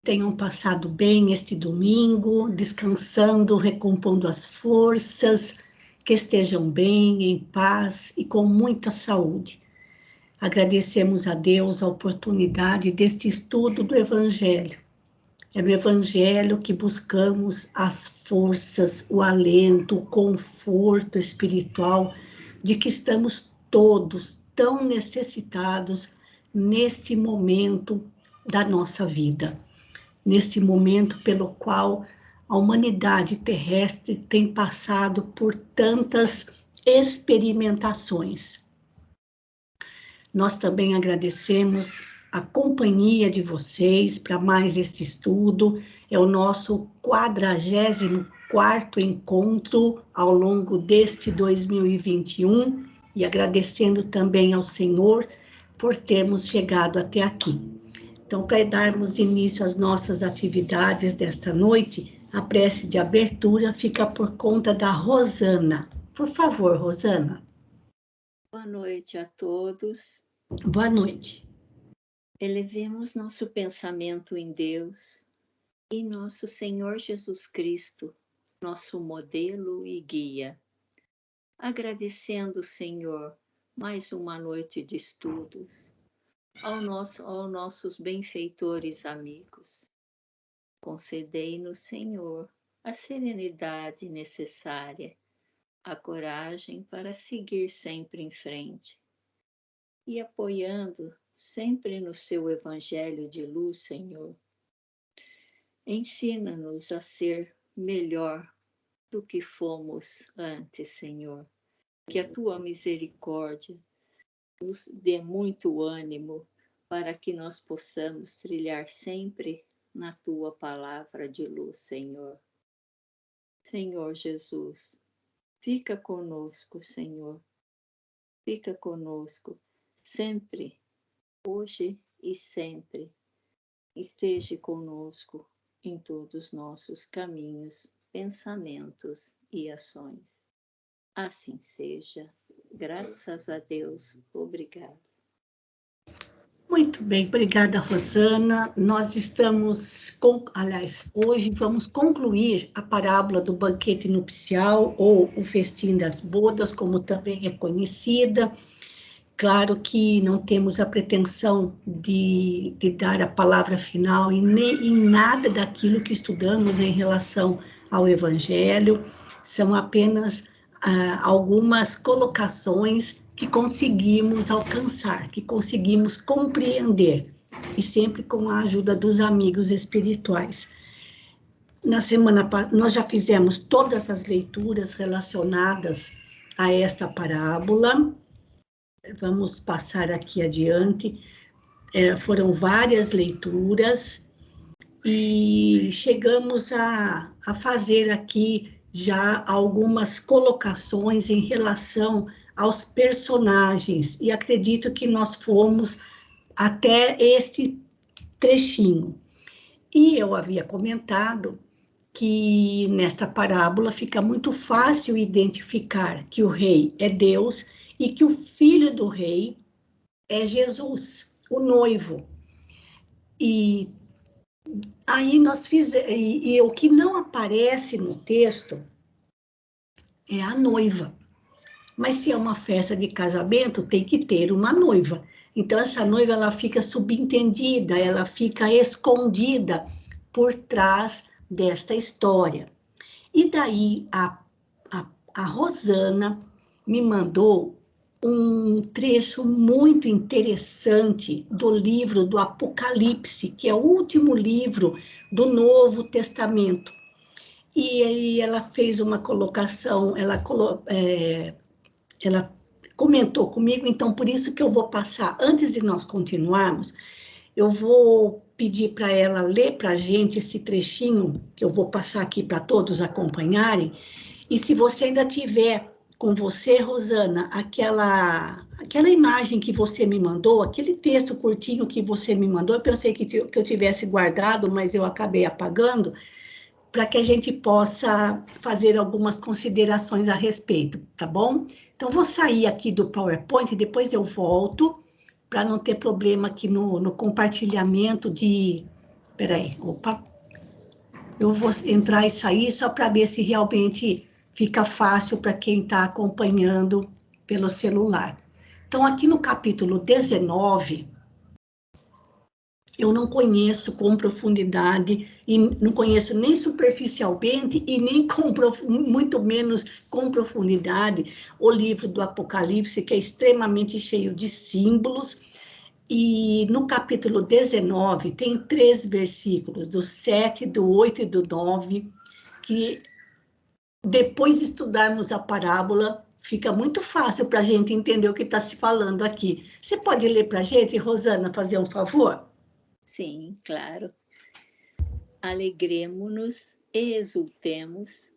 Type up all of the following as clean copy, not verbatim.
tenham passado bem este domingo, descansando, recompondo as forças, que estejam bem, em paz e com muita saúde. Agradecemos a Deus a oportunidade deste estudo do Evangelho. É no Evangelho que buscamos as forças, o alento, o conforto espiritual de que estamos todos tão necessitados neste momento da nossa vida. Nesse momento pelo qual a humanidade terrestre tem passado por tantas experimentações. Nós também agradecemos a companhia de vocês para mais este estudo. É o nosso 44º encontro ao longo deste 2021 e agradecendo também ao Senhor por termos chegado até aqui. Então, para darmos início às nossas atividades desta noite, a prece de abertura fica por conta da Rosana. Por favor, Rosana. Boa noite a todos. Boa noite. Elevemos nosso pensamento em Deus e nosso Senhor Jesus Cristo, nosso modelo e guia. Agradecendo, Senhor, mais uma noite de estudos, aos nossos benfeitores amigos. Concedei-nos, Senhor, a serenidade necessária, a coragem para seguir sempre em frente. E apoiando sempre no seu Evangelho de luz, Senhor, ensina-nos a ser melhor do que fomos antes, Senhor. Que a tua misericórdia nos dê muito ânimo para que nós possamos trilhar sempre na tua palavra de luz, Senhor. Senhor Jesus, fica conosco, Senhor. Fica conosco sempre, hoje e sempre. Esteja conosco em todos os nossos caminhos, pensamentos e ações. Assim seja. Graças a Deus. Obrigada. Muito bem, obrigada, Rosana. Nós estamos, hoje vamos concluir a parábola do banquete nupcial, ou o festim das bodas, como também é conhecida. Claro que não temos a pretensão de dar a palavra final em nada daquilo que estudamos em relação ao Evangelho, são apenas algumas colocações que conseguimos alcançar, que conseguimos compreender, e sempre com a ajuda dos amigos espirituais. Na semana passada, nós já fizemos todas as leituras relacionadas a esta parábola. Vamos passar aqui adiante. Foram várias leituras e chegamos a fazer aqui já algumas colocações em relação aos personagens, e acredito que nós fomos até este trechinho. E eu havia comentado que nesta parábola fica muito fácil identificar que o rei é Deus e que o filho do rei é Jesus, o noivo. E aí nós fizemos, e o que não aparece no texto é a noiva. Mas se é uma festa de casamento, tem que ter uma noiva. Então essa noiva, ela fica subentendida, ela fica escondida por trás desta história. E daí a Rosana me mandou um trecho muito interessante do livro do Apocalipse, que é o último livro do Novo Testamento. E aí ela fez uma colocação, ela comentou comigo, então por isso que eu vou passar, antes de nós continuarmos, eu vou pedir para ela ler para a gente esse trechinho, que eu vou passar aqui para todos acompanharem, e se você ainda tiver com você, Rosana, aquela imagem que você me mandou, aquele texto curtinho que você me mandou, eu pensei que eu tivesse guardado, mas eu acabei apagando, para que a gente possa fazer algumas considerações a respeito, tá bom? Então, vou sair aqui do PowerPoint e depois eu volto, para não ter problema aqui no compartilhamento de Espera aí, opa. Eu vou entrar e sair só para ver se realmente fica fácil para quem está acompanhando pelo celular. Então, aqui no capítulo 19, eu não conheço com profundidade, e não conheço nem superficialmente, e nem muito menos com profundidade, o livro do Apocalipse, que é extremamente cheio de símbolos. E no capítulo 19, tem 3 versículos, do 7, do 8 e do 9, que depois de estudarmos a parábola, fica muito fácil para a gente entender o que está se falando aqui. Você pode ler para a gente, Rosana, fazer um favor? Sim, claro. Alegremo-nos e exultemos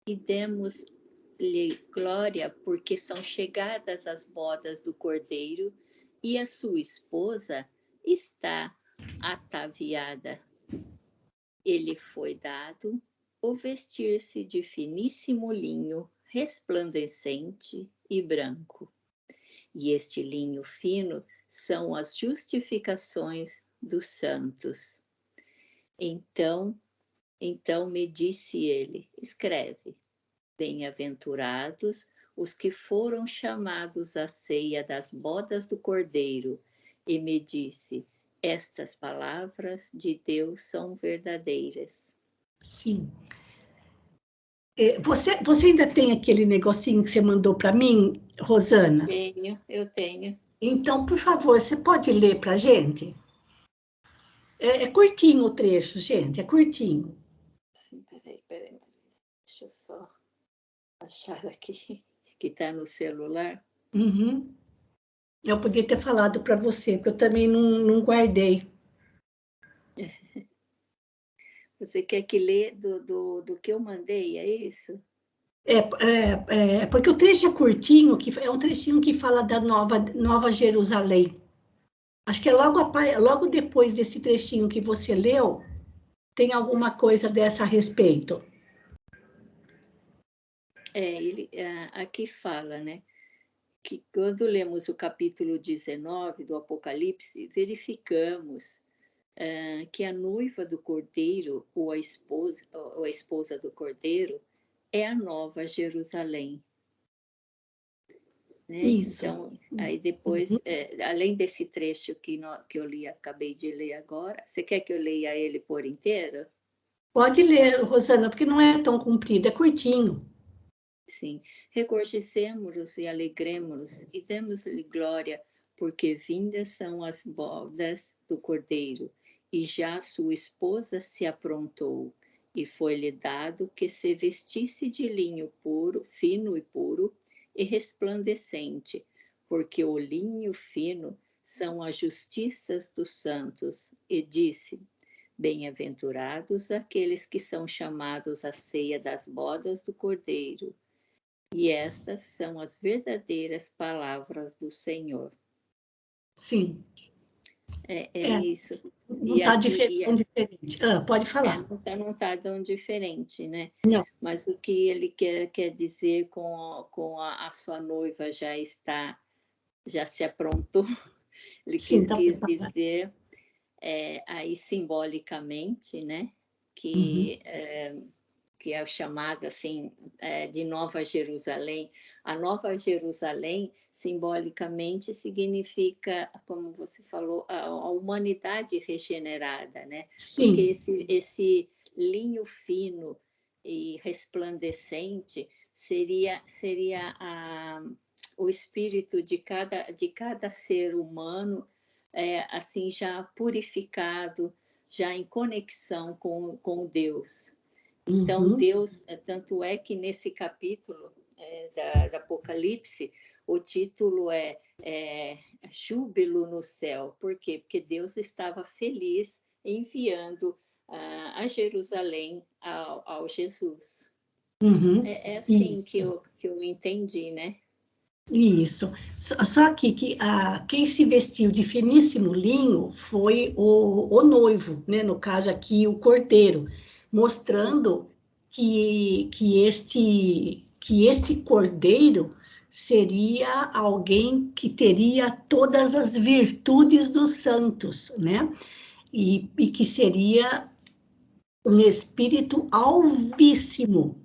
e demos-lhe glória, porque são chegadas as bodas do Cordeiro e a sua esposa está ataviada. Ele foi dado o vestir-se de finíssimo linho, resplandecente e branco. E este linho fino são as justificações dos santos. Então me disse ele: escreve, bem-aventurados os que foram chamados à ceia das bodas do Cordeiro. E me disse: estas palavras de Deus são verdadeiras. Sim. Você ainda tem aquele negocinho que você mandou para mim, Rosana? Eu tenho. Então, por favor, você pode ler para a gente? É curtinho o trecho, gente, é curtinho. Sim, peraí. Deixa eu só achar aqui, que está no celular. Uhum. Eu podia ter falado para você, porque eu também não guardei. Você quer que lê do que eu mandei, é isso? Porque o trecho é curtinho, que é um trechinho que fala da Nova Jerusalém. Acho que é logo depois desse trechinho que você leu, tem alguma coisa dessa a respeito. Ele aqui fala, né, que quando lemos o capítulo 19 do Apocalipse, verificamos que a noiva do Cordeiro, ou a esposa do Cordeiro, é a Nova Jerusalém. Né? Isso. Então, aí depois, além desse trecho que eu li, acabei de ler agora, você quer que eu leia ele por inteiro? Pode ler, Rosana, porque não é tão comprido, é curtinho. Sim. Regozijemo-nos e alegremo-nos e demos-lhe glória, porque vindas são as bodas do Cordeiro, e já sua esposa se aprontou, e foi-lhe dado que se vestisse de linho puro, fino e puro, e resplandecente, porque o linho fino são as justiças dos santos. E disse: bem-aventurados aqueles que são chamados à ceia das bodas do Cordeiro. E estas são as verdadeiras palavras do Senhor. Sim. É isso. Não está tão diferente. Pode falar. Não está tão diferente, né? Não. Mas o que ele quer dizer com a sua noiva já se aprontou, ele Sim, quis dizer aí simbolicamente, né? Que é chamada assim de Nova Jerusalém. A Nova Jerusalém, simbolicamente, significa, como você falou, a humanidade regenerada, né? Sim. Porque esse linho fino e resplandecente seria o espírito de cada ser humano, assim, já purificado, já em conexão com Deus. Então, Deus, tanto é que nesse capítulo da Apocalipse, o título é Júbilo no Céu. Por quê? Porque Deus estava feliz enviando a Jerusalém ao Jesus. É assim que eu entendi, né? Isso. Só que quem se vestiu de finíssimo linho foi o noivo, né? No caso aqui, o cordeiro, mostrando que este cordeiro seria alguém que teria todas as virtudes dos santos, né? e que seria um espírito alvíssimo,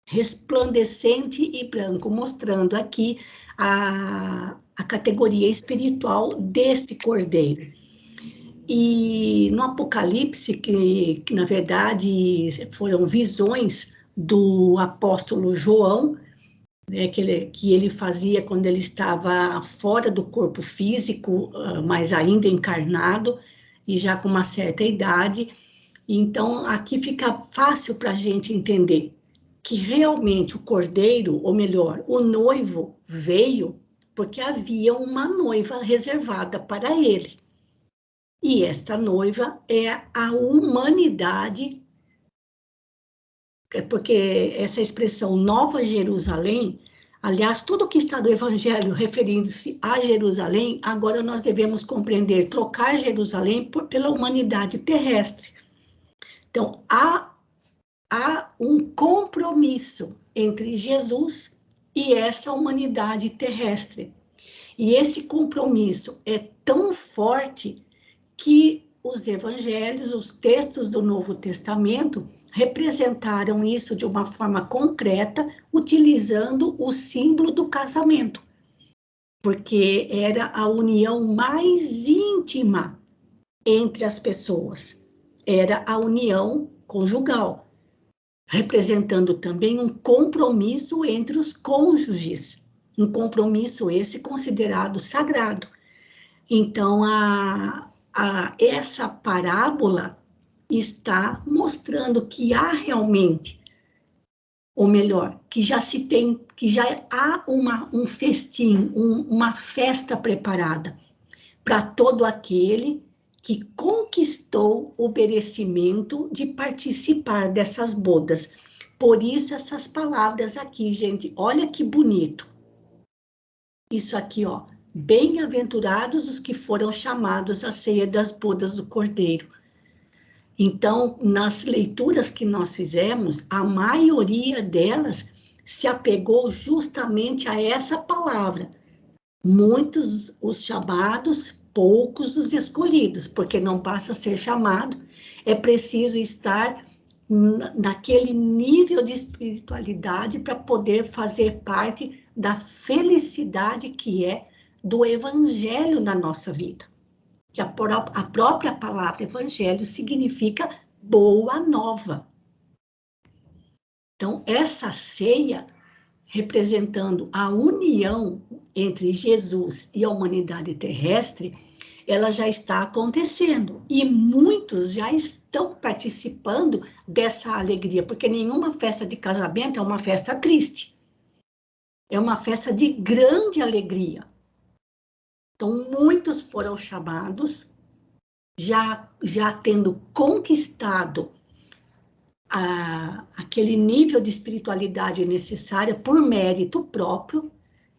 resplandecente e branco, mostrando aqui a categoria espiritual deste cordeiro. E no Apocalipse, que na verdade foram visões do apóstolo João, né, que ele fazia quando ele estava fora do corpo físico, mas ainda encarnado, e já com uma certa idade. Então, aqui fica fácil para a gente entender que realmente o cordeiro, ou melhor, o noivo veio porque havia uma noiva reservada para ele. E esta noiva é a humanidade, porque essa expressão Nova Jerusalém, aliás, tudo que está no Evangelho referindo-se a Jerusalém, agora nós devemos compreender, trocar Jerusalém pela humanidade terrestre. Então, há um compromisso entre Jesus e essa humanidade terrestre. E esse compromisso é tão forte que os evangelhos, os textos do Novo Testamento, representaram isso de uma forma concreta, utilizando o símbolo do casamento, porque era a união mais íntima entre as pessoas, era a união conjugal, representando também um compromisso entre os cônjuges, um compromisso esse considerado sagrado. Então, essa parábola está mostrando que há realmente, ou melhor, que já há um festim, uma festa preparada para todo aquele que conquistou o merecimento de participar dessas bodas. Por isso essas palavras aqui, gente, olha que bonito. Isso aqui, ó, bem-aventurados os que foram chamados à ceia das bodas do Cordeiro. Então, nas leituras que nós fizemos, a maioria delas se apegou justamente a essa palavra. Muitos os chamados, poucos os escolhidos, porque não basta ser chamado, é preciso estar naquele nível de espiritualidade para poder fazer parte da felicidade que é do evangelho na nossa vida. Que a própria palavra evangelho significa boa nova. Então, essa ceia, representando a união entre Jesus e a humanidade terrestre, ela já está acontecendo. E muitos já estão participando dessa alegria, porque nenhuma festa de casamento é uma festa triste. É uma festa de grande alegria. Então, muitos foram chamados, já tendo conquistado aquele nível de espiritualidade necessária por mérito próprio,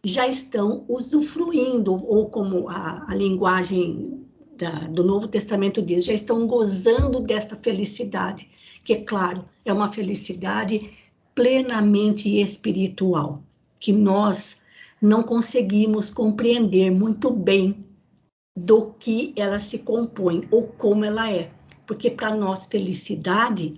já estão usufruindo, ou como a linguagem do Novo Testamento diz, já estão gozando desta felicidade, que, é claro, é uma felicidade plenamente espiritual, que nós não conseguimos compreender muito bem do que ela se compõe, ou como ela é, porque para nós felicidade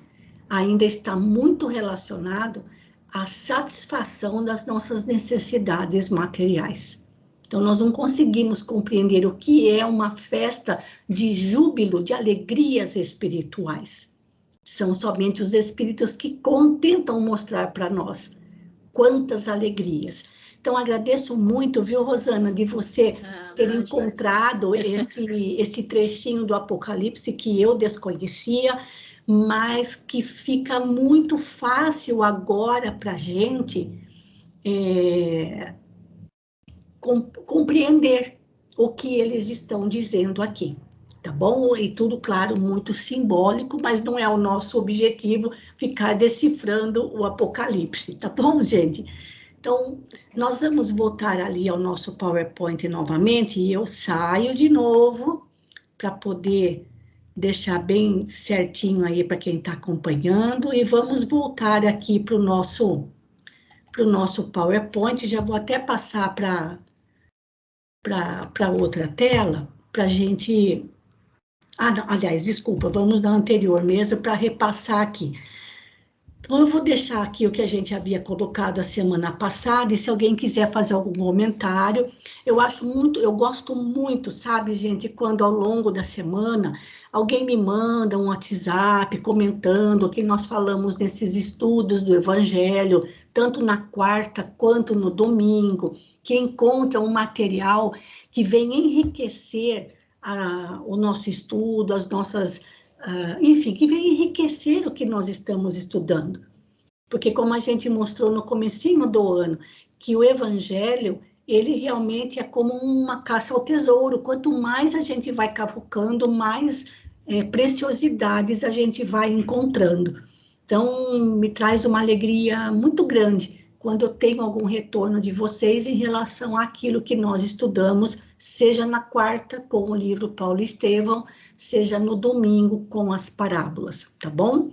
ainda está muito relacionado à satisfação das nossas necessidades materiais. Então, nós não conseguimos compreender o que é uma festa de júbilo, de alegrias espirituais. São somente os espíritos que tentam mostrar para nós quantas alegrias. Então, agradeço muito, viu, Rosana, de você ter encontrado esse trechinho do Apocalipse que eu desconhecia, mas que fica muito fácil agora para a gente compreender o que eles estão dizendo aqui, tá bom? E tudo, claro, muito simbólico, mas não é o nosso objetivo ficar decifrando o Apocalipse, tá bom, gente? Então, nós vamos voltar ali ao nosso PowerPoint novamente, e eu saio de novo para poder deixar bem certinho aí para quem está acompanhando, e vamos voltar aqui para o nosso PowerPoint. Já vou até passar para outra tela, para a gente Não, aliás, desculpa, vamos na anterior mesmo para repassar aqui. Então, eu vou deixar aqui o que a gente havia colocado a semana passada, e se alguém quiser fazer algum comentário, eu gosto muito, sabe, gente, quando ao longo da semana alguém me manda um WhatsApp comentando o que nós falamos nesses estudos do Evangelho, tanto na quarta quanto no domingo, que encontra um material que vem enriquecer o nosso estudo, as nossas enfim, que vem enriquecer o que nós estamos estudando. Porque como a gente mostrou no comecinho do ano, que o Evangelho, ele realmente é como uma caça ao tesouro. Quanto mais a gente vai cavucando, mais preciosidades a gente vai encontrando. Então, me traz uma alegria muito grande quando eu tenho algum retorno de vocês em relação àquilo que nós estudamos, seja na quarta com o livro Paulo Estevão, seja no domingo com as parábolas, tá bom?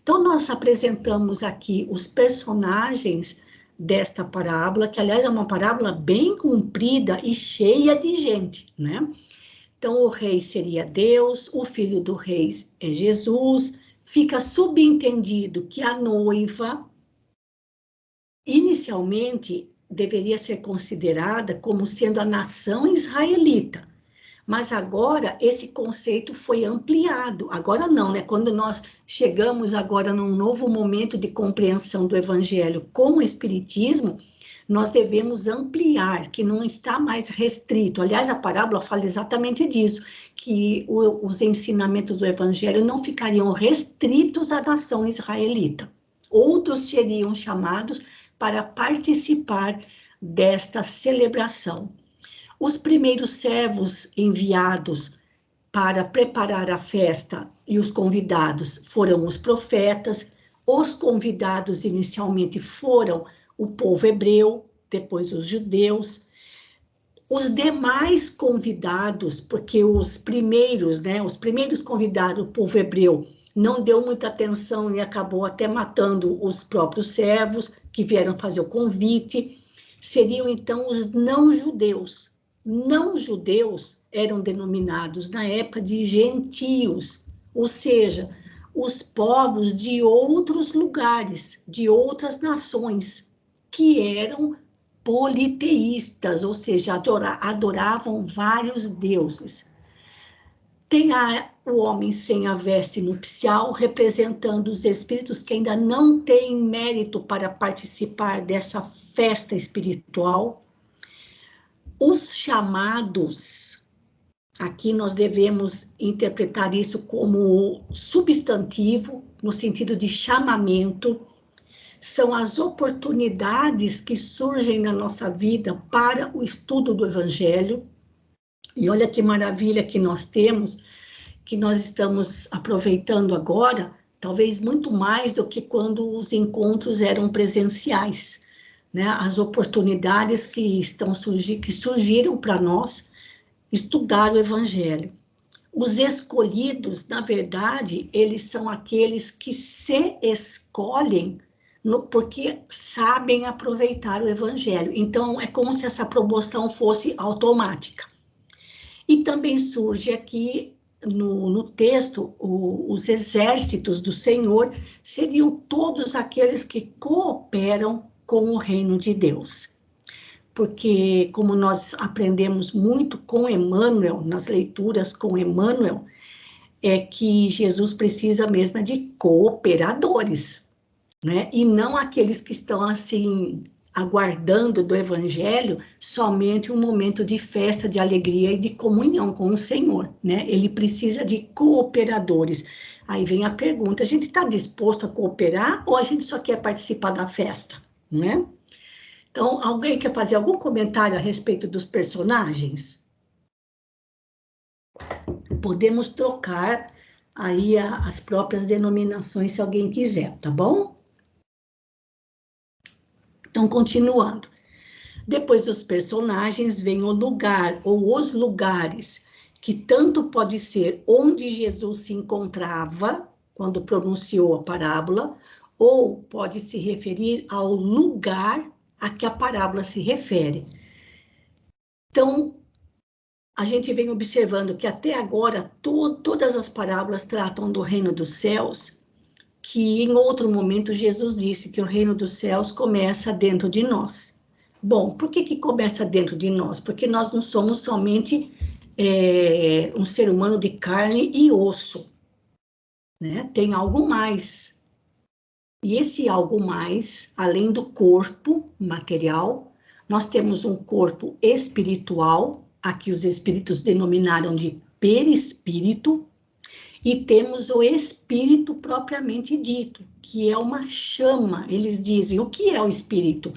Então, nós apresentamos aqui os personagens desta parábola, que, aliás, é uma parábola bem comprida e cheia de gente, né? Então, o rei seria Deus, o filho do rei é Jesus, fica subentendido que a noiva, inicialmente, deveria ser considerada como sendo a nação israelita, mas agora esse conceito foi ampliado. Agora não, né? Quando nós chegamos agora num novo momento de compreensão do Evangelho com o Espiritismo, nós devemos ampliar, que não está mais restrito. Aliás, a parábola fala exatamente disso, que os ensinamentos do Evangelho não ficariam restritos à nação israelita. Outros seriam chamados para participar desta celebração. Os primeiros servos enviados para preparar a festa e os convidados foram os profetas. Os convidados inicialmente foram o povo hebreu, depois os judeus. Os demais convidados, porque os primeiros convidados, o povo hebreu, não deu muita atenção e acabou até matando os próprios servos que vieram fazer o convite, seriam então os não-judeus. Não-judeus eram denominados na época de gentios, ou seja, os povos de outros lugares, de outras nações, que eram politeístas, ou seja, adoravam vários deuses. Tem o homem sem a veste nupcial, representando os espíritos que ainda não têm mérito para participar dessa festa espiritual. Os chamados, aqui nós devemos interpretar isso como substantivo, no sentido de chamamento, são as oportunidades que surgem na nossa vida para o estudo do Evangelho. E olha que maravilha que nós temos, que nós estamos aproveitando agora, talvez muito mais do que quando os encontros eram presenciais, né? As oportunidades que surgiram para nós estudar o Evangelho. Os escolhidos, na verdade, eles são aqueles que se escolhem porque sabem aproveitar o Evangelho. Então, é como se essa promoção fosse automática. E também surge aqui no texto, os exércitos do Senhor seriam todos aqueles que cooperam com o reino de Deus. Porque, como nós aprendemos muito com Emmanuel, nas leituras com Emmanuel, é que Jesus precisa mesmo de cooperadores, né? E não aqueles que estão, assim, aguardando do Evangelho somente um momento de festa, de alegria e de comunhão com o Senhor, né? Ele precisa de cooperadores. Aí vem a pergunta, a gente está disposto a cooperar ou a gente só quer participar da festa, né? Então, alguém quer fazer algum comentário a respeito dos personagens? Podemos trocar aí as próprias denominações, se alguém quiser, tá bom? Então, continuando. Depois dos personagens, vem o lugar, ou os lugares, que tanto pode ser onde Jesus se encontrava, quando pronunciou a parábola, ou pode se referir ao lugar a que a parábola se refere. Então, a gente vem observando que até agora todas as parábolas tratam do reino dos céus, que em outro momento Jesus disse que o reino dos céus começa dentro de nós. Bom, por que começa dentro de nós? Porque nós não somos somente um ser humano de carne e osso, né? Tem algo mais. E esse algo mais, além do corpo material, nós temos um corpo espiritual, aqui os espíritos denominaram de perispírito, e temos o espírito propriamente dito, que é uma chama. Eles dizem, o que é o espírito?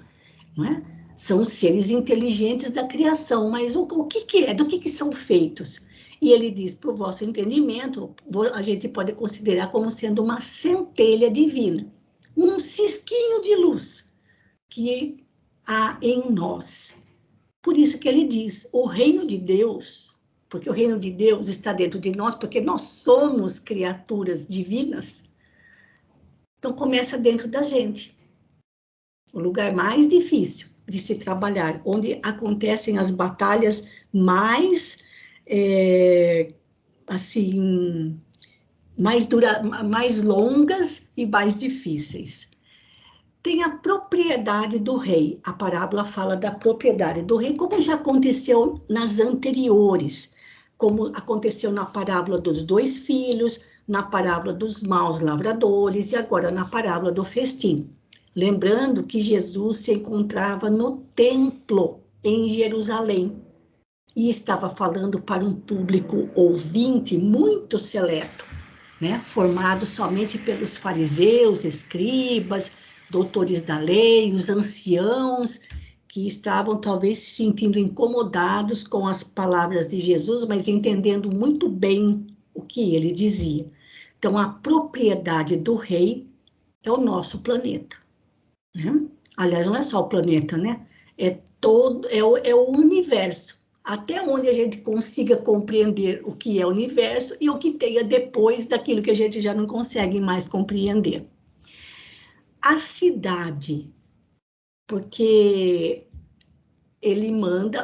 Não é? São os seres inteligentes da criação, mas o que é? Do que são feitos? E ele diz, para o vosso entendimento, a gente pode considerar como sendo uma centelha divina, um cisquinho de luz que há em nós. Por isso que ele diz, o reino de Deus, porque o reino de Deus está dentro de nós, porque nós somos criaturas divinas, então começa dentro da gente. O lugar mais difícil de se trabalhar, onde acontecem as batalhas mais, assim, mais longas e mais difíceis. Tem a propriedade do rei. A parábola fala da propriedade do rei, como já aconteceu nas anteriores, como aconteceu na parábola dos 2 filhos, na parábola dos maus lavradores e agora na parábola do festim. Lembrando que Jesus se encontrava no templo em Jerusalém e estava falando para um público ouvinte muito seleto, né? Formado somente pelos fariseus, escribas, doutores da lei, os anciãos, que estavam talvez se sentindo incomodados com as palavras de Jesus, mas entendendo muito bem o que ele dizia. Então, a propriedade do rei é o nosso planeta, né? Aliás, não é só o planeta, né? É o universo. Até onde a gente consiga compreender o que é o universo e o que tenha depois daquilo que a gente já não consegue mais compreender. A cidade, porque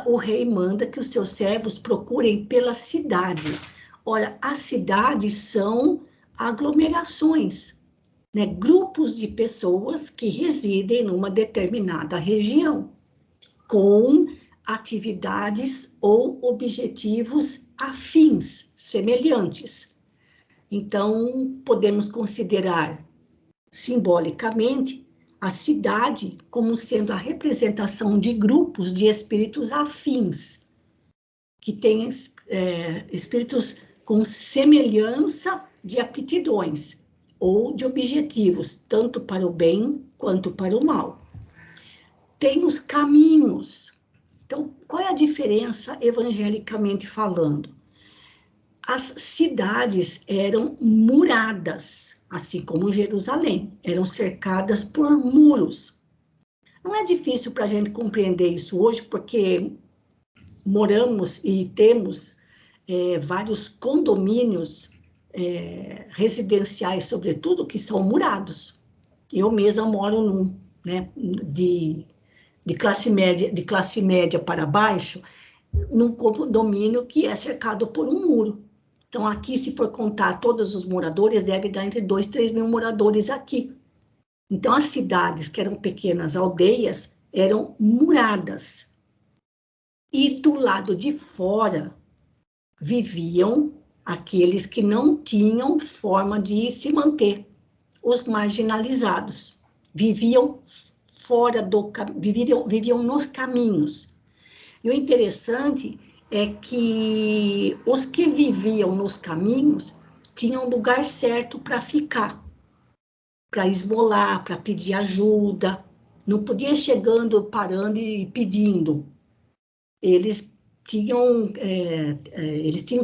o rei manda que os seus servos procurem pela cidade. Ora, as cidades são aglomerações, né? Grupos de pessoas que residem numa determinada região, com atividades ou objetivos afins, semelhantes. Então, podemos considerar simbolicamente a cidade como sendo a representação de grupos de espíritos afins, que têm espíritos com semelhança de aptidões ou de objetivos, tanto para o bem quanto para o mal. Tem os caminhos. Então, qual é a diferença evangelicamente falando? As cidades eram muradas, assim como Jerusalém, eram cercadas por muros. Não é difícil para a gente compreender isso hoje, porque moramos e temos vários condomínios residenciais, sobretudo, que são murados. Eu mesma moro num, né, de classe média para baixo, num condomínio que é cercado por um muro. Então, aqui, se for contar todos os moradores, deve dar entre 2 e 3 mil moradores aqui. Então, as cidades, que eram pequenas aldeias, eram muradas. E do lado de fora, viviam aqueles que não tinham forma de se manter, os marginalizados. Viviam viviam nos caminhos. E o interessante é que os que viviam nos caminhos tinham lugar certo para ficar, para esmolar, para pedir ajuda. Não podia chegando, parando e pedindo. Eles tinham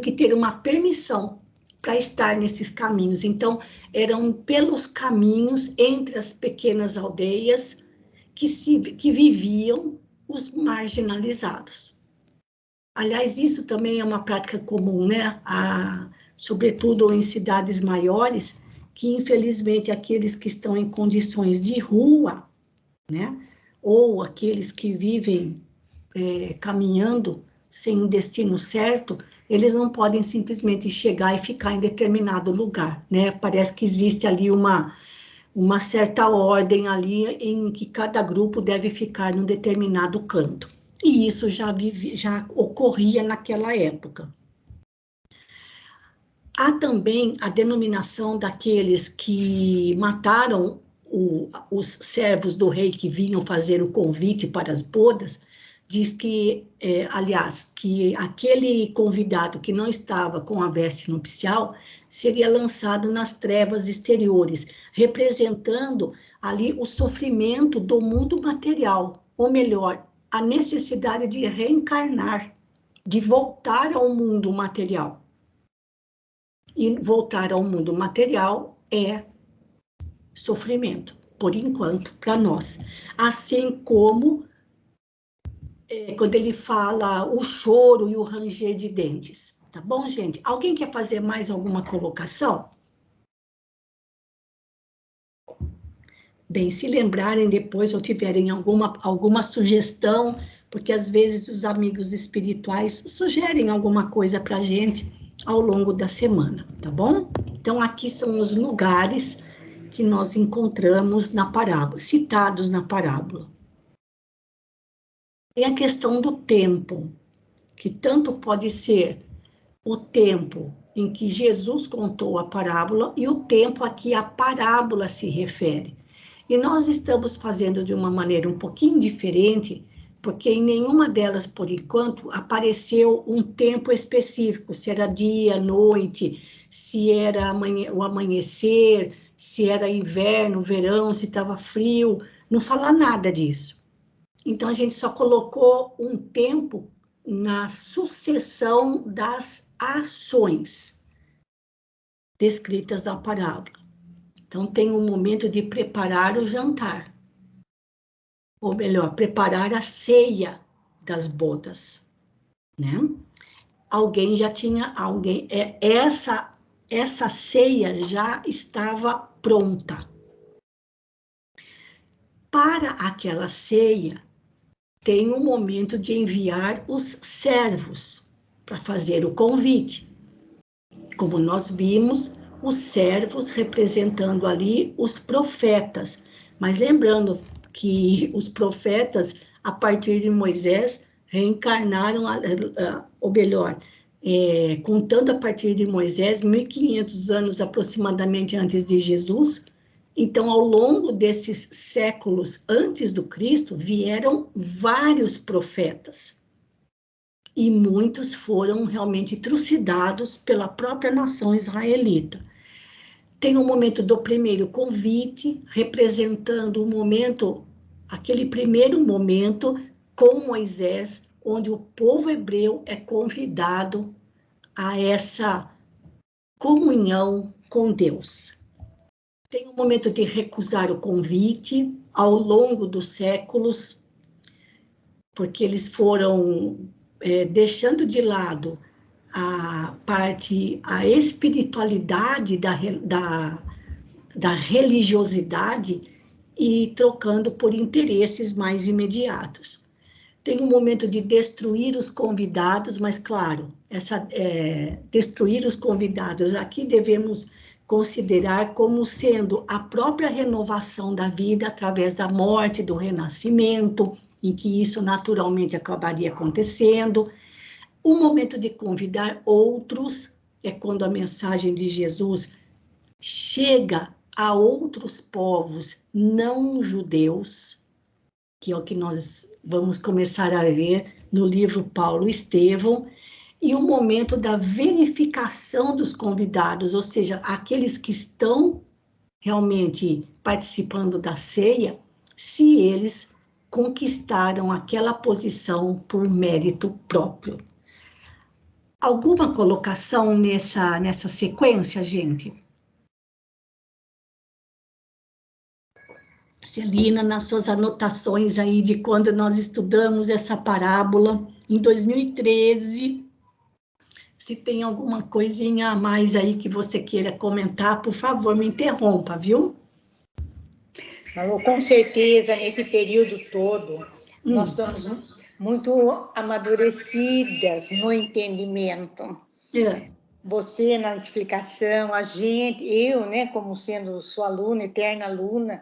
que ter uma permissão para estar nesses caminhos. Então, eram pelos caminhos entre as pequenas aldeias que viviam os marginalizados. Aliás, isso também é uma prática comum, né? Sobretudo em cidades maiores, que infelizmente aqueles que estão em condições de rua, né? Ou aqueles que vivem caminhando, sem um destino certo, eles não podem simplesmente chegar e ficar em determinado lugar, né? Parece que existe ali uma certa ordem ali em que cada grupo deve ficar num determinado canto. E isso já ocorria naquela época. Há também a denominação daqueles que mataram os servos do rei que vinham fazer o convite para as bodas, diz que, aliás, que aquele convidado que não estava com a veste nupcial seria lançado nas trevas exteriores, representando ali o sofrimento do mundo material, ou melhor, a necessidade de reencarnar, de voltar ao mundo material. E voltar ao mundo material é sofrimento, por enquanto, para nós. Assim como quando ele fala o choro e o ranger de dentes. Tá bom, gente? Alguém quer fazer mais alguma colocação? Bem, se lembrarem depois ou tiverem alguma sugestão, porque às vezes os amigos espirituais sugerem alguma coisa para a gente ao longo da semana, tá bom? Então, aqui são os lugares que nós encontramos na parábola, citados na parábola. Tem a questão do tempo, que tanto pode ser o tempo em que Jesus contou a parábola e o tempo a que a parábola se refere. E nós estamos fazendo de uma maneira um pouquinho diferente, porque em nenhuma delas, por enquanto, apareceu um tempo específico, se era dia, noite, se era o amanhecer, se era inverno, verão, se estava frio, não fala nada disso. Então, a gente só colocou um tempo na sucessão das ações descritas na parábola. Então, tem um momento de preparar o jantar, ou melhor, preparar a ceia das bodas, né? Alguém já tinha, essa ceia já estava pronta. Para aquela ceia, tem um momento de enviar os servos para fazer o convite. Como nós vimos, os servos representando ali os profetas, mas lembrando que os profetas, a partir de Moisés, reencarnaram, ou melhor, contando a partir de Moisés, 1500 anos aproximadamente antes de Jesus. Então, ao longo desses séculos antes do Cristo, vieram vários profetas. E muitos foram realmente trucidados pela própria nação israelita. Tem o momento do primeiro convite, representando o momento, aquele primeiro momento com Moisés, onde o povo hebreu é convidado a essa comunhão com Deus. Tem um momento de recusar o convite ao longo dos séculos, porque eles foram deixando de lado a espiritualidade da religiosidade e trocando por interesses mais imediatos. Tem um momento de destruir os convidados, mas, claro, destruir os convidados aqui devemos considerar como sendo a própria renovação da vida através da morte, do renascimento, em que isso naturalmente acabaria acontecendo. O momento de convidar outros é quando a mensagem de Jesus chega a outros povos não judeus, que é o que nós vamos começar a ver no livro Paulo e Estevão, e o momento da verificação dos convidados, ou seja, aqueles que estão realmente participando da ceia, se eles conquistaram aquela posição por mérito próprio. Alguma colocação nessa sequência, gente? Celina, nas suas anotações aí de quando nós estudamos essa parábola, em 2013, se tem alguma coisinha a mais aí que você queira comentar, por favor, me interrompa, viu? Com certeza, nesse período todo, nós estamos muito amadurecidas no entendimento. Você na explicação, a gente, eu, né, como sendo sua aluna, eterna aluna,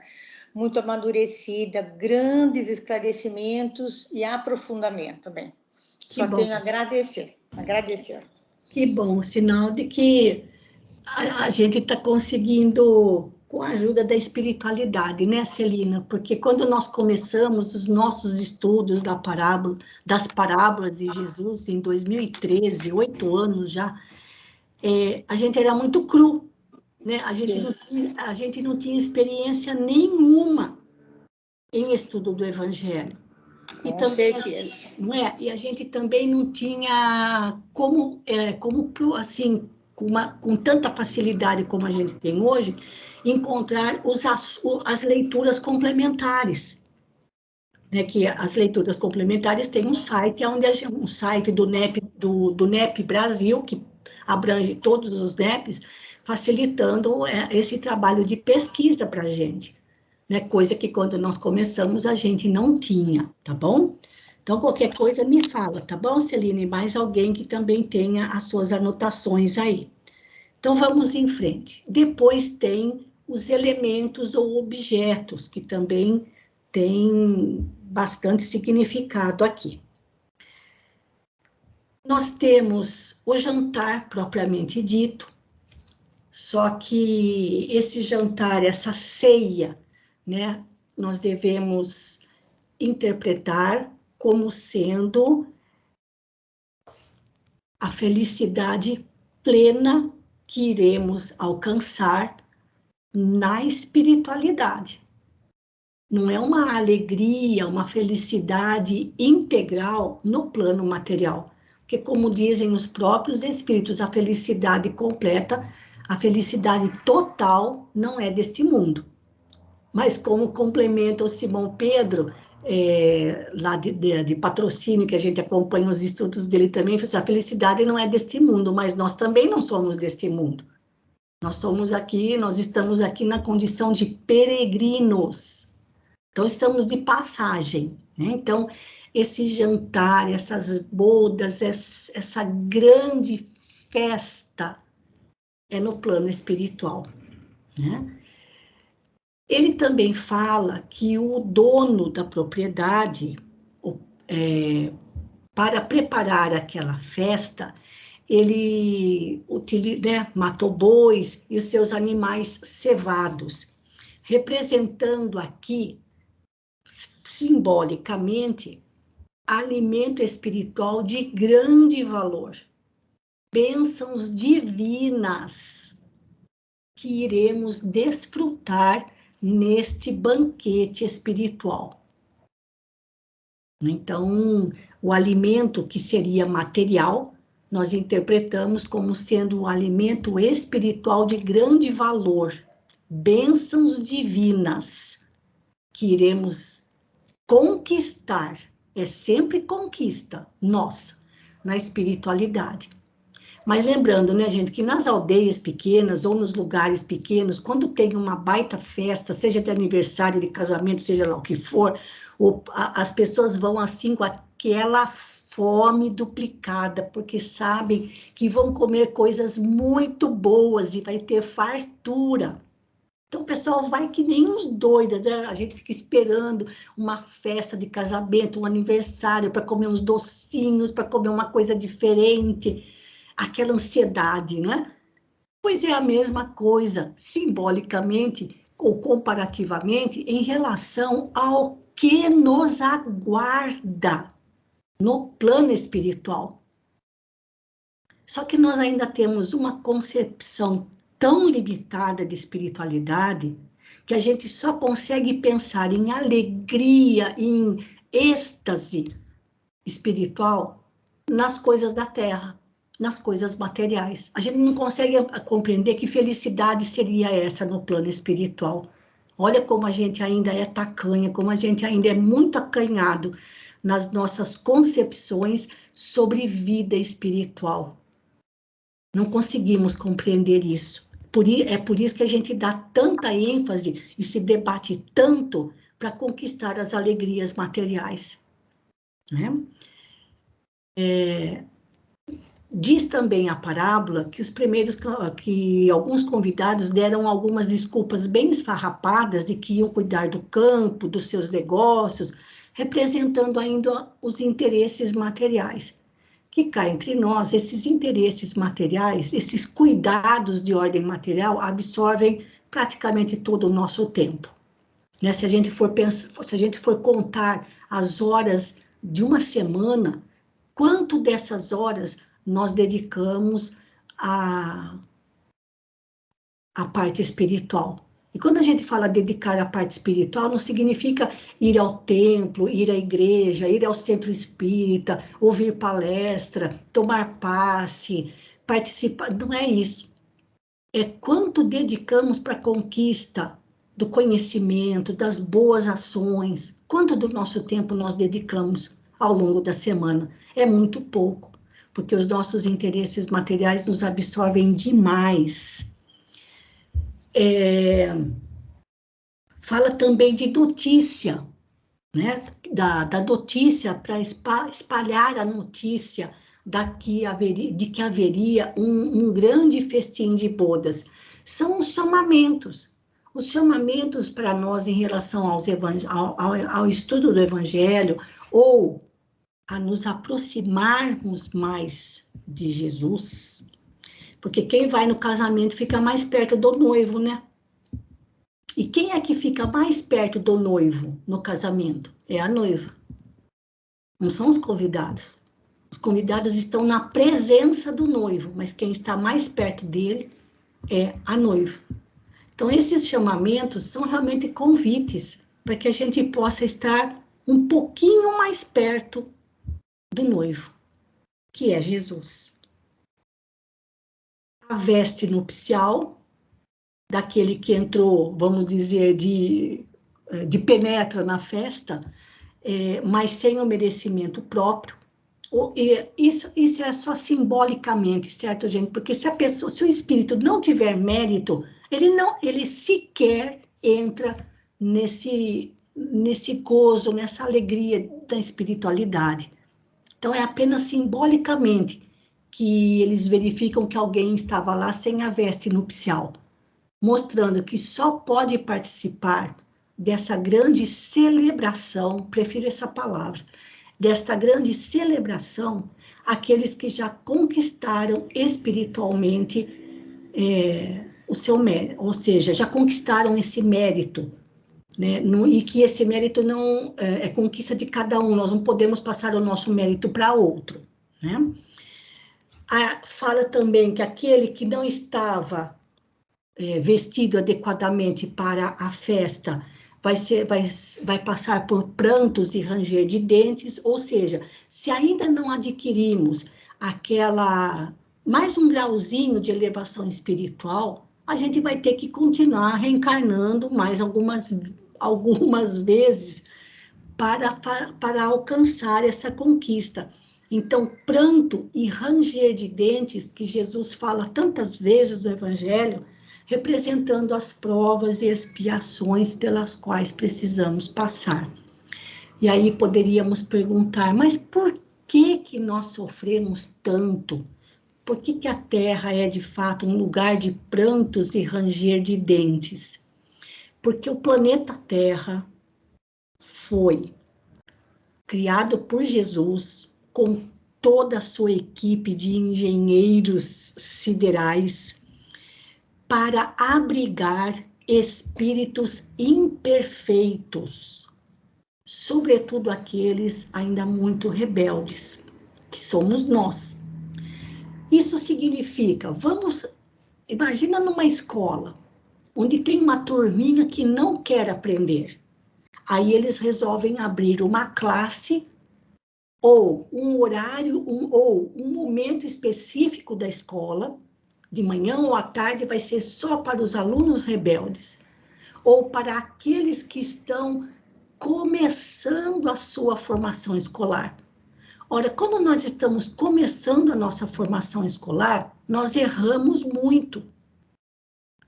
muito amadurecida, grandes esclarecimentos e aprofundamento, bem. Só tenho a agradecer. Que bom, sinal de que a gente está conseguindo, com a ajuda da espiritualidade, né, Celina? Porque quando nós começamos os nossos estudos das parábolas de Jesus, em 2013, 8 anos já, a gente era muito cru, né? A gente não tinha experiência nenhuma em estudo do Evangelho. Com certeza. Não é? E a gente também não tinha como assim, com tanta facilidade como a gente tem hoje, encontrar as leituras complementares. Né, que as leituras complementares têm um site, um site do NEP Brasil, que abrange todos os NEPs, facilitando esse trabalho de pesquisa para a gente, né, coisa que quando nós começamos a gente não tinha, tá bom? Então, qualquer coisa me fala, tá bom, Celine? Mais alguém que também tenha as suas anotações aí. Então, vamos em frente. Depois tem os elementos ou objetos, que também têm bastante significado aqui. Nós temos o jantar propriamente dito, só que esse jantar, essa ceia, né, nós devemos interpretar como sendo a felicidade plena que iremos alcançar na espiritualidade. Não é uma alegria, uma felicidade integral no plano material, porque, como dizem os próprios espíritos, a felicidade completa, a felicidade total não é deste mundo. Mas, como complementa o Simão Pedro, lá de patrocínio, que a gente acompanha os estudos dele também, a felicidade não é deste mundo, mas nós também não somos deste mundo. Nós estamos aqui na condição de peregrinos. Então, estamos de passagem, né? Então, esse jantar, essas bodas, essa grande festa é no plano espiritual, né? Ele também fala que o dono da propriedade, para preparar aquela festa, ele matou bois e os seus animais cevados, representando aqui, simbolicamente, alimento espiritual de grande valor, bênçãos divinas que iremos desfrutar neste banquete espiritual. Então, o alimento que seria material, nós interpretamos como sendo um alimento espiritual de grande valor, bênçãos divinas que iremos conquistar, é sempre conquista nossa, na espiritualidade. Mas lembrando, né, gente, que nas aldeias pequenas ou nos lugares pequenos, quando tem uma baita festa, seja de aniversário, de casamento, seja lá o que for, as pessoas vão assim com aquela fome duplicada, porque sabem que vão comer coisas muito boas e vai ter fartura. Então, o pessoal vai que nem uns doidos, né? A gente fica esperando uma festa de casamento, um aniversário, para comer uns docinhos, para comer uma coisa diferente, aquela ansiedade, né? Pois é a mesma coisa, simbolicamente ou comparativamente, em relação ao que nos aguarda no plano espiritual. Só que nós ainda temos uma concepção tão limitada de espiritualidade que a gente só consegue pensar em alegria, em êxtase espiritual nas coisas da terra, nas coisas materiais. A gente não consegue compreender que felicidade seria essa no plano espiritual. Olha como a gente ainda é tacanha, como a gente ainda é muito acanhado nas nossas concepções sobre vida espiritual. Não conseguimos compreender isso. É por isso que a gente dá tanta ênfase e se debate tanto para conquistar as alegrias materiais. né? Diz também a parábola que alguns convidados deram algumas desculpas bem esfarrapadas de que iam cuidar do campo, dos seus negócios, representando ainda os interesses materiais. Que cá entre nós, esses interesses materiais, esses cuidados de ordem material, absorvem praticamente todo o nosso tempo. Né? Se a gente for contar as horas de uma semana, quanto dessas horas nós dedicamos à parte espiritual? E quando a gente fala dedicar à parte espiritual, não significa ir ao templo, ir à igreja, ir ao centro espírita, ouvir palestra, tomar passe, participar. Não é isso. É quanto dedicamos para a conquista do conhecimento, das boas ações. Quanto do nosso tempo nós dedicamos ao longo da semana? É muito pouco, porque os nossos interesses materiais nos absorvem demais. Fala também de notícia, né? Da notícia para espalhar a notícia de que haveria um grande festim de bodas. São os chamamentos. Os chamamentos para nós em relação ao estudo do Evangelho, ou a nos aproximarmos mais de Jesus, porque quem vai no casamento fica mais perto do noivo, né? E quem é que fica mais perto do noivo no casamento? É a noiva. Não são os convidados. Os convidados estão na presença do noivo, mas quem está mais perto dele é a noiva. Então, esses chamamentos são realmente convites para que a gente possa estar um pouquinho mais perto do noivo, que é Jesus. A veste nupcial, daquele que entrou, vamos dizer, de penetra na festa, mas sem o merecimento próprio. Isso é só simbolicamente, certo, gente? Porque se o espírito não tiver mérito, ele sequer entra nesse gozo, nessa alegria da espiritualidade. Então, é apenas simbolicamente que eles verificam que alguém estava lá sem a veste nupcial, mostrando que só pode participar dessa grande celebração, prefiro essa palavra, desta grande celebração, aqueles que já conquistaram espiritualmente o seu mérito, ou seja, já conquistaram esse mérito, né? E que esse mérito não é conquista de cada um, nós não podemos passar o nosso mérito para outro, né? Fala também que aquele que não estava vestido adequadamente para a festa vai passar por prantos e ranger de dentes, ou seja, se ainda não adquirimos mais um grauzinho de elevação espiritual, a gente vai ter que continuar reencarnando mais algumas vezes para alcançar essa conquista. Então, pranto e ranger de dentes, que Jesus fala tantas vezes no Evangelho, representando as provas e expiações pelas quais precisamos passar. E aí poderíamos perguntar, mas por que nós sofremos tanto? Por que a Terra é, de fato, um lugar de prantos e ranger de dentes? Porque o planeta Terra foi criado por Jesus, com toda a sua equipe de engenheiros siderais, para abrigar espíritos imperfeitos, sobretudo aqueles ainda muito rebeldes, que somos nós. Isso significa, imagina numa escola, onde tem uma turminha que não quer aprender. Aí eles resolvem abrir uma classe, ou um horário, ou um momento específico da escola, de manhã ou à tarde, vai ser só para os alunos rebeldes, ou para aqueles que estão começando a sua formação escolar. Ora, quando nós estamos começando a nossa formação escolar, nós erramos muito.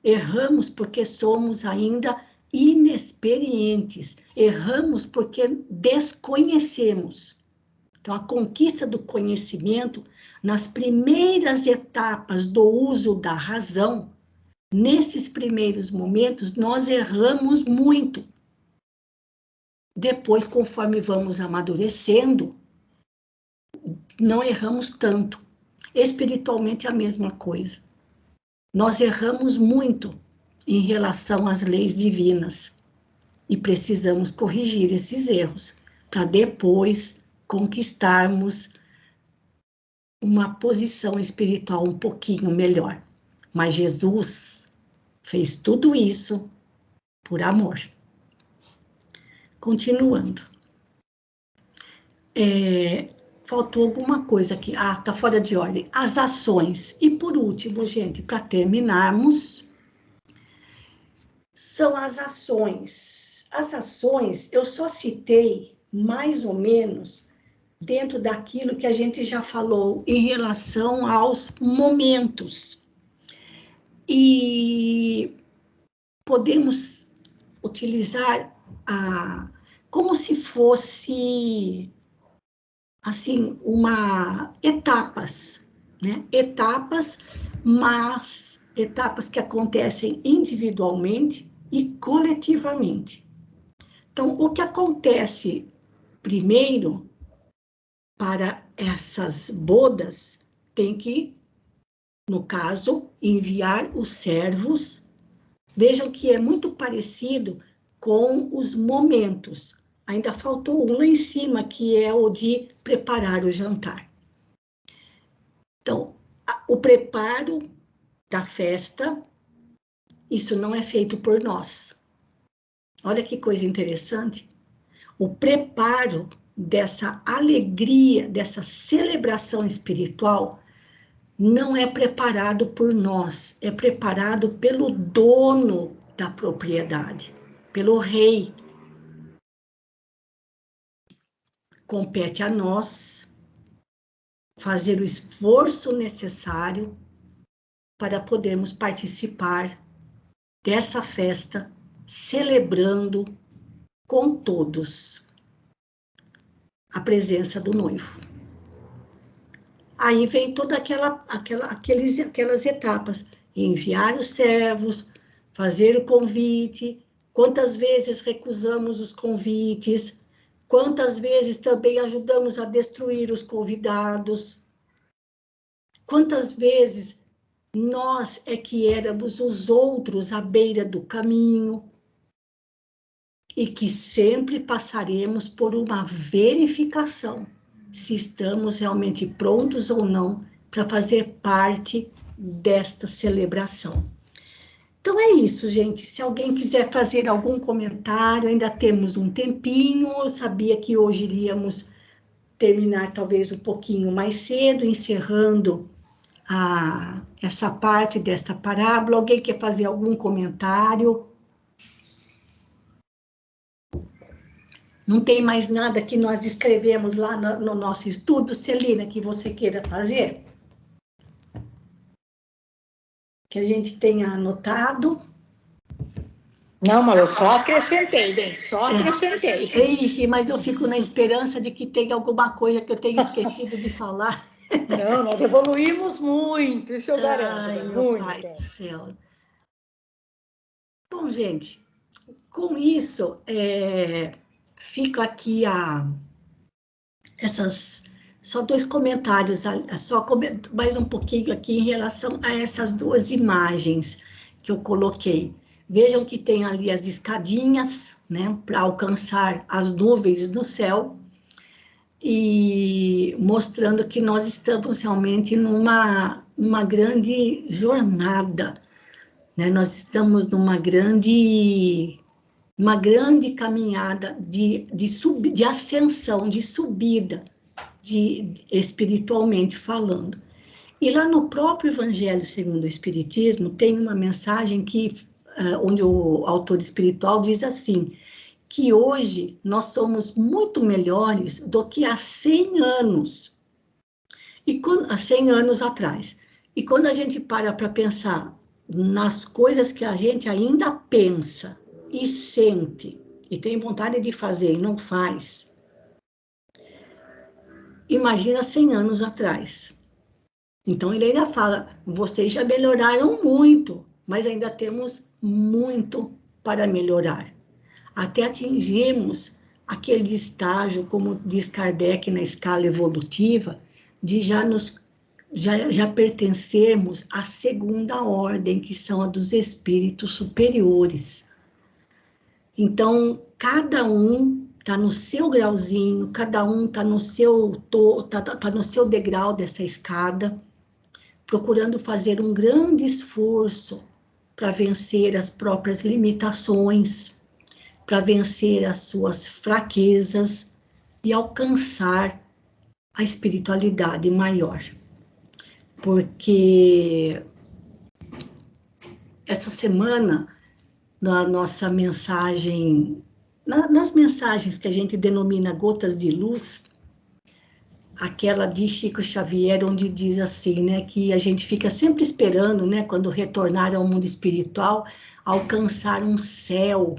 Erramos porque somos ainda inexperientes. Erramos porque desconhecemos. Então, a conquista do conhecimento, nas primeiras etapas do uso da razão, nesses primeiros momentos, nós erramos muito. Depois, conforme vamos amadurecendo, não erramos tanto. Espiritualmente, é a mesma coisa. Nós erramos muito em relação às leis divinas e precisamos corrigir esses erros para depois conquistarmos uma posição espiritual um pouquinho melhor. Mas Jesus fez tudo isso por amor. Continuando. Faltou alguma coisa aqui. Ah, tá fora de ordem. As ações. E por último, gente, para terminarmos, são as ações. As ações, eu só citei mais ou menos dentro daquilo que a gente já falou em relação aos momentos. E podemos utilizar como se fosse, assim, etapas, né? Etapas, mas etapas que acontecem individualmente e coletivamente. Então, o que acontece primeiro para essas bodas tem que, no caso, enviar os servos. Vejam que é muito parecido com os momentos. Ainda faltou um lá em cima, que é o de preparar o jantar. Então, o preparo da festa, isso não é feito por nós. Olha que coisa interessante. O preparo dessa alegria, dessa celebração espiritual, não é preparado por nós, é preparado pelo dono da propriedade, pelo rei. Compete a nós fazer o esforço necessário para podermos participar dessa festa, celebrando com todos a presença do noivo. Aí vem toda aquelas etapas, enviar os servos, fazer o convite, quantas vezes recusamos os convites, quantas vezes também ajudamos a destruir os convidados, quantas vezes nós é que éramos os outros à beira do caminho, e que sempre passaremos por uma verificação se estamos realmente prontos ou não para fazer parte desta celebração. Então é isso, gente. Se alguém quiser fazer algum comentário, ainda temos um tempinho. Eu sabia que hoje iríamos terminar talvez um pouquinho mais cedo, encerrando essa parte desta parábola. Alguém quer fazer algum comentário? Não tem mais nada que nós escrevemos lá no nosso estudo, Celina, que você queira fazer? Que a gente tenha anotado? Não, mas eu só acrescentei, bem, só acrescentei. Ixi, mas eu fico na esperança de que tenha alguma coisa que eu tenha esquecido de falar. Não, nós evoluímos muito, isso eu garanto. Ai, meu muito. Pai do céu. Bom, gente, com isso, fico aqui só 2 comentários, só mais um pouquinho aqui em relação a essas 2 imagens que eu coloquei. Vejam que tem ali as escadinhas, né, para alcançar as nuvens do céu, e mostrando que nós estamos realmente numa grande jornada, né? Nós estamos numa grande caminhada de ascensão, de subida, espiritualmente falando. E lá no próprio Evangelho segundo o Espiritismo, tem uma mensagem onde o autor espiritual diz assim, que hoje nós somos muito melhores do que há 100 anos, há 100 anos atrás. E quando a gente para pensar nas coisas que a gente ainda pensa e sente, e tem vontade de fazer e não faz, imagina 100 anos atrás. Então, ele ainda fala, vocês já melhoraram muito, mas ainda temos muito para melhorar. Até atingirmos aquele estágio, como diz Kardec na escala evolutiva, de já pertencermos à segunda ordem, que são a dos espíritos superiores. Então, cada um está no seu grauzinho, cada um está no seu degrau dessa escada, procurando fazer um grande esforço para vencer as próprias limitações, para vencer as suas fraquezas e alcançar a espiritualidade maior. Porque essa semana, na nossa mensagem, nas mensagens que a gente denomina Gotas de Luz, aquela de Chico Xavier, onde diz assim, né, que a gente fica sempre esperando, né, quando retornar ao mundo espiritual, alcançar um céu,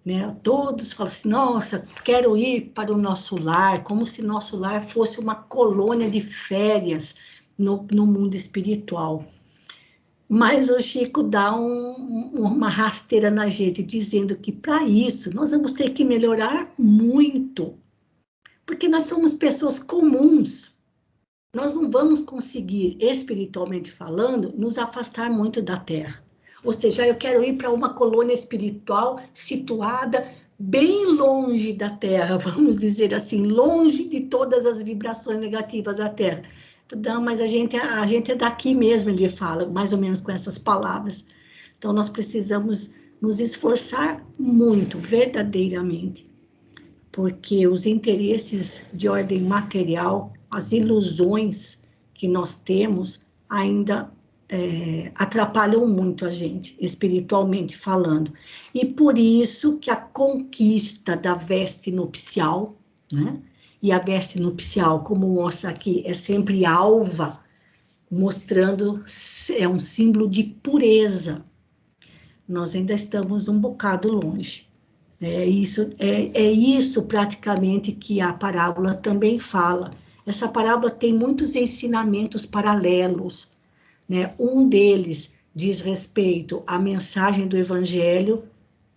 né? Todos falam assim, nossa, quero ir para o nosso lar, como se nosso lar fosse uma colônia de férias no mundo espiritual. Mas o Chico dá uma rasteira na gente, dizendo que para isso nós vamos ter que melhorar muito, porque nós somos pessoas comuns. Nós não vamos conseguir, espiritualmente falando, nos afastar muito da Terra. Ou seja, eu quero ir para uma colônia espiritual situada bem longe da Terra, vamos dizer assim, longe de todas as vibrações negativas da Terra. Não, mas a gente é daqui mesmo, ele fala, mais ou menos com essas palavras. Então, nós precisamos nos esforçar muito, verdadeiramente, porque os interesses de ordem material, as ilusões que nós temos, ainda atrapalham muito a gente, espiritualmente falando. E por isso que a conquista da veste nupcial, né? E a veste nupcial, como mostra aqui, é sempre alva, mostrando, é um símbolo de pureza. Nós ainda estamos um bocado longe. É isso praticamente que a parábola também fala. Essa parábola tem muitos ensinamentos paralelos, né? Um deles diz respeito à mensagem do Evangelho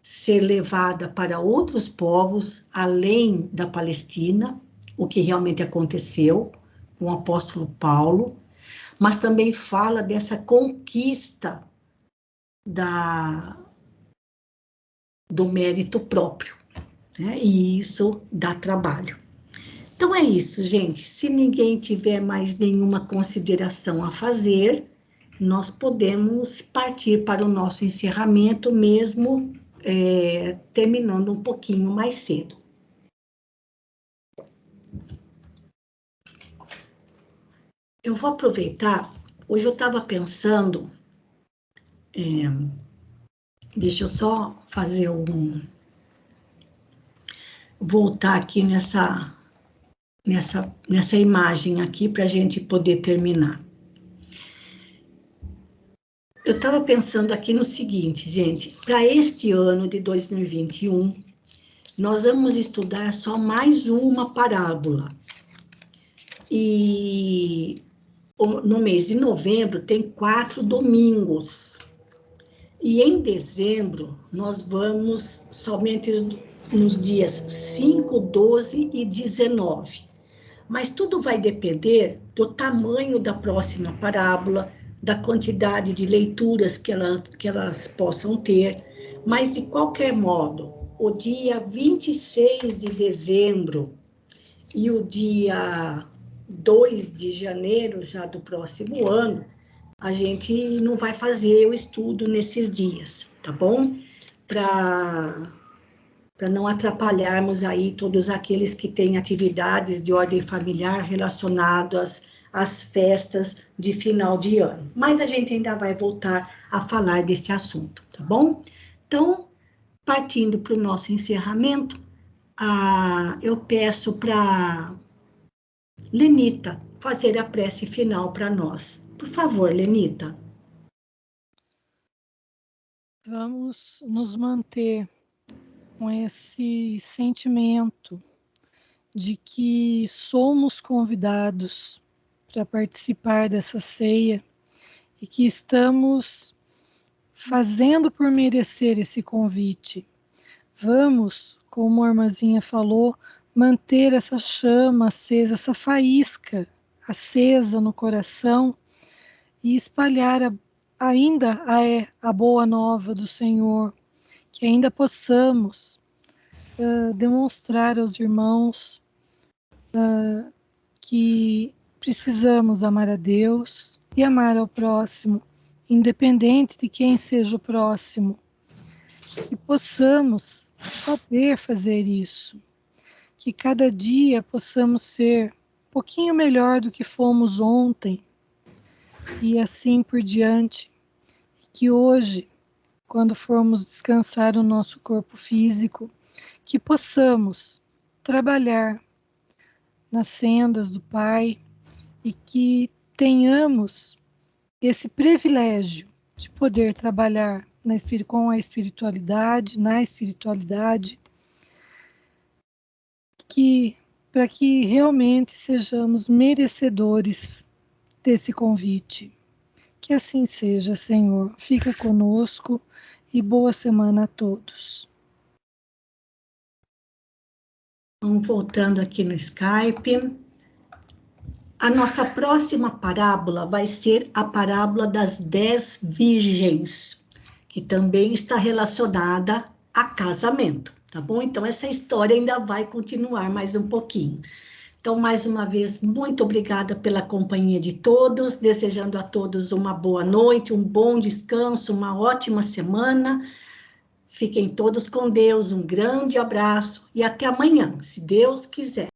ser levada para outros povos, além da Palestina, o que realmente aconteceu com o apóstolo Paulo, mas também fala dessa conquista do mérito próprio, né? E isso dá trabalho. Então é isso, gente. Se ninguém tiver mais nenhuma consideração a fazer, nós podemos partir para o nosso encerramento, mesmo terminando um pouquinho mais cedo. Eu vou aproveitar, hoje eu estava pensando, deixa eu só fazer voltar aqui nessa imagem aqui para a gente poder terminar. Eu estava pensando aqui no seguinte, gente, para este ano de 2021, nós vamos estudar só mais uma parábola. E no mês de novembro tem 4 domingos. E em dezembro, nós vamos somente nos dias 5, 12 e 19. Mas tudo vai depender do tamanho da próxima parábola, da quantidade de leituras que elas possam ter. Mas, de qualquer modo, o dia 26 de dezembro e o dia 2 de janeiro, já do próximo ano, a gente não vai fazer o estudo nesses dias, tá bom? Para não atrapalharmos aí todos aqueles que têm atividades de ordem familiar relacionadas às festas de final de ano. Mas a gente ainda vai voltar a falar desse assunto, tá bom? Então, partindo para o nosso encerramento, eu peço para Lenita fazer a prece final para nós. Por favor, Lenita. Vamos nos manter com esse sentimento de que somos convidados para participar dessa ceia e que estamos fazendo por merecer esse convite. Vamos, como a irmãzinha falou, manter essa chama acesa, essa faísca acesa no coração e espalhar ainda a boa nova do Senhor, que ainda possamos demonstrar aos irmãos que precisamos amar a Deus e amar ao próximo, independente de quem seja o próximo, que possamos saber fazer isso, que cada dia possamos ser um pouquinho melhor do que fomos ontem e assim por diante, que hoje, quando formos descansar o nosso corpo físico, que possamos trabalhar nas sendas do Pai e que tenhamos esse privilégio de poder trabalhar com a espiritualidade, na espiritualidade, para que realmente sejamos merecedores desse convite. Que assim seja, Senhor. Fica conosco e boa semana a todos. Vamos voltando aqui no Skype. A nossa próxima parábola vai ser a parábola das 10 virgens, que também está relacionada a casamento, tá bom? Então, essa história ainda vai continuar mais um pouquinho. Então, mais uma vez, muito obrigada pela companhia de todos, desejando a todos uma boa noite, um bom descanso, uma ótima semana. Fiquem todos com Deus, um grande abraço e até amanhã, se Deus quiser.